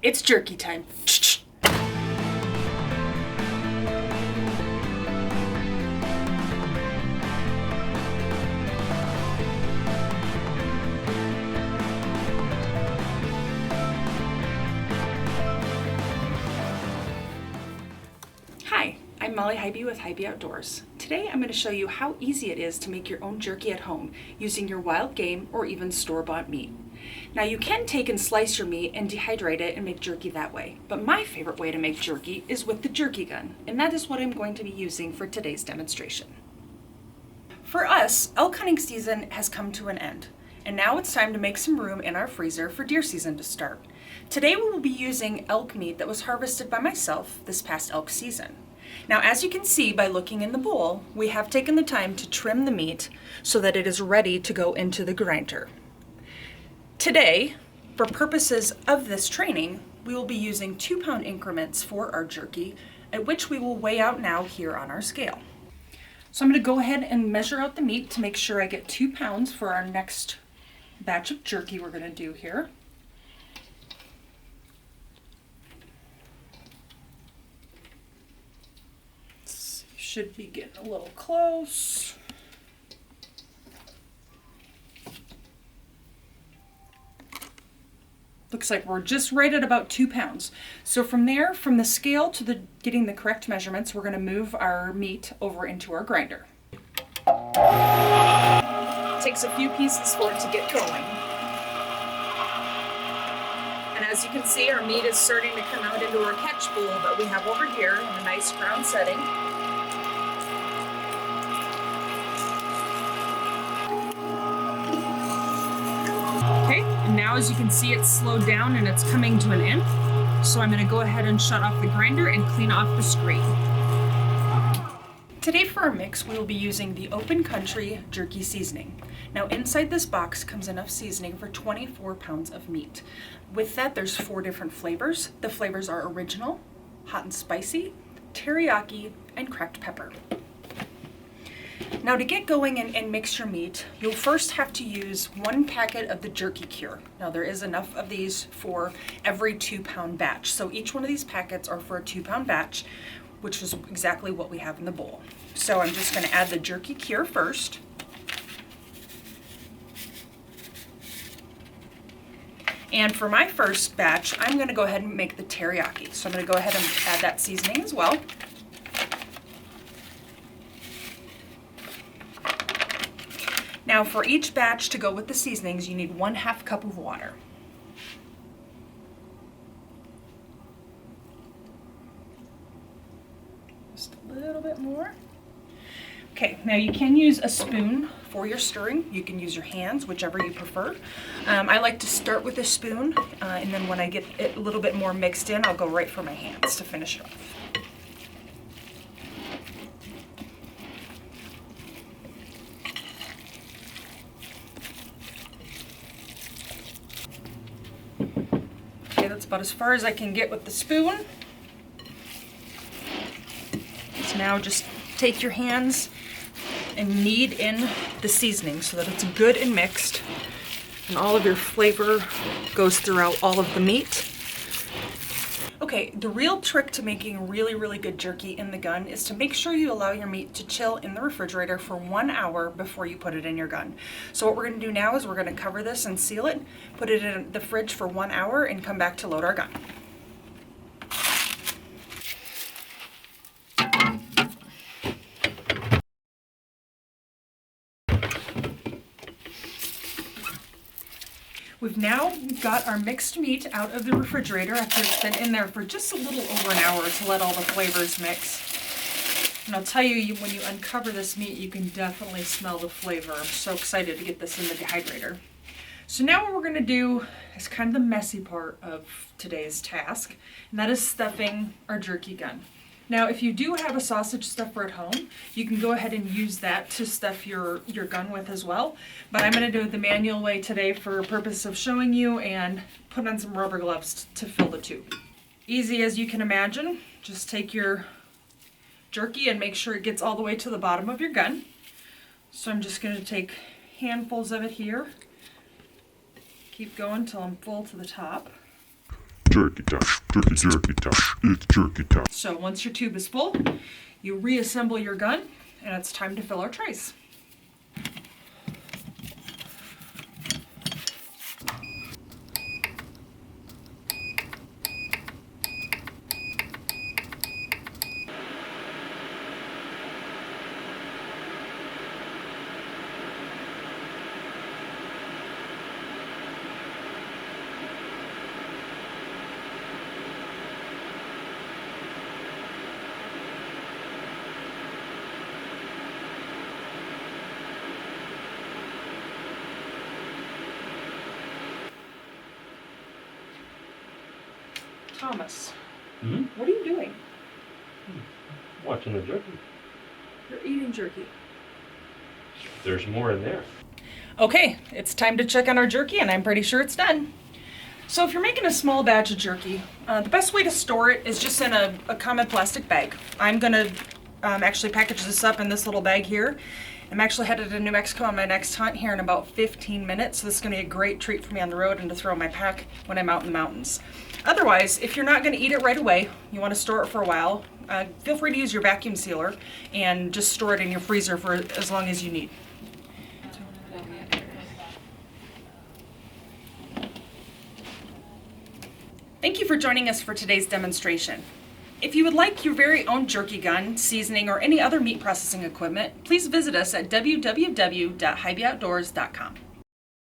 It's jerky time. Hi, I'm Molly Hybe with Hybe Outdoors. Today I'm going to show you how easy it is to make your own jerky at home using your wild game or even store-bought meat. Now you can take and slice your meat and dehydrate it and make jerky that way, but my favorite way to make jerky is with the jerky gun, and that is what I'm going to be using for today's demonstration. For us, elk hunting season has come to an end, and now it's time to make some room in our freezer for deer season to start. Today we will be using elk meat that was harvested by myself this past elk season. Now, as you can see by looking in the bowl, we have taken the time to trim the meat so that it is ready to go into the grinder. Today, for purposes of this training, we will be using 2-pound increments for our jerky, at which we will weigh out now here on our scale. So I'm going to go ahead and measure out the meat to make sure I get 2 pounds for our next batch of jerky we're going to do here. Should be getting a little close. Looks like we're just right at about 2 pounds. So from there, from the scale to getting the correct measurements, we're going to move our meat over into our grinder. It takes a few pieces for it to get going. And as you can see, our meat is starting to come out into our catch bowl that we have over here in a nice round setting. Okay, and now as you can see, it's slowed down and it's coming to an end. So I'm going to go ahead and shut off the grinder and clean off the screen. Today for our mix, we will be using the Open Country Jerky Seasoning. Now inside this box comes enough seasoning for 24 pounds of meat. With that, there's 4 different flavors. The flavors are original, hot and spicy, teriyaki, and cracked pepper. Now to get going and mix your meat, you'll first have to use 1 packet of the jerky cure. Now there is enough of these for every 2-pound batch. So each one of these packets are for a 2-pound batch, which is exactly what we have in the bowl. So I'm just going to add the jerky cure first. And for my first batch, I'm going to go ahead and make the teriyaki. So I'm going to go ahead and add that seasoning as well. Now for each batch to go with the seasonings, you need 1/2 cup of water. Just a little bit more. Okay, now you can use a spoon for your stirring. You can use your hands, whichever you prefer. I like to start with a spoon, and then when I get it a little bit more mixed in, I'll go right for my hands to finish it off. Okay, that's about as far as I can get with the spoon. So now just take your hands and knead in the seasoning so that it's good and mixed and all of your flavor goes throughout all of the meat. Okay, the real trick to making really, really good jerky in the gun is to make sure you allow your meat to chill in the refrigerator for 1 hour before you put it in your gun. So what we're going to do now is we're going to cover this and seal it, put it in the fridge for 1 hour, and come back to load our gun. We've now got our mixed meat out of the refrigerator after it's been in there for just a little over an hour to let all the flavors mix. And I'll tell you, when you uncover this meat, you can definitely smell the flavor. I'm so excited to get this in the dehydrator. So now what we're going to do is kind of the messy part of today's task, and that is stuffing our jerky gun. Now, if you do have a sausage stuffer at home, you can go ahead and use that to stuff your gun with as well. But I'm going to do it the manual way today for purpose of showing you and put on some rubber gloves to fill the tube. Easy as you can imagine. Just take your jerky and make sure it gets all the way to the bottom of your gun. So I'm just going to take handfuls of it here. Keep going till I'm full to the top. Jerky time. Jerky time. It's jerky time. So once your tube is full, you reassemble your gun, and it's time to fill our trays. Thomas, what are you doing? Watching the jerky. You're eating jerky. There's more in there. Okay, it's time to check on our jerky, and I'm pretty sure it's done. So if you're making a small batch of jerky, the best way to store it is just in a common plastic bag. I'm going to actually package this up in this little bag here. I'm actually headed to New Mexico on my next hunt here in about 15 minutes, so this is going to be a great treat for me on the road and to throw in my pack when I'm out in the mountains. Otherwise, if you're not going to eat it right away, you want to store it for a while, feel free to use your vacuum sealer and just store it in your freezer for as long as you need. Thank you for joining us for today's demonstration. If you would like your very own jerky gun, seasoning, or any other meat processing equipment, please visit us at www.hybyoutdoors.com.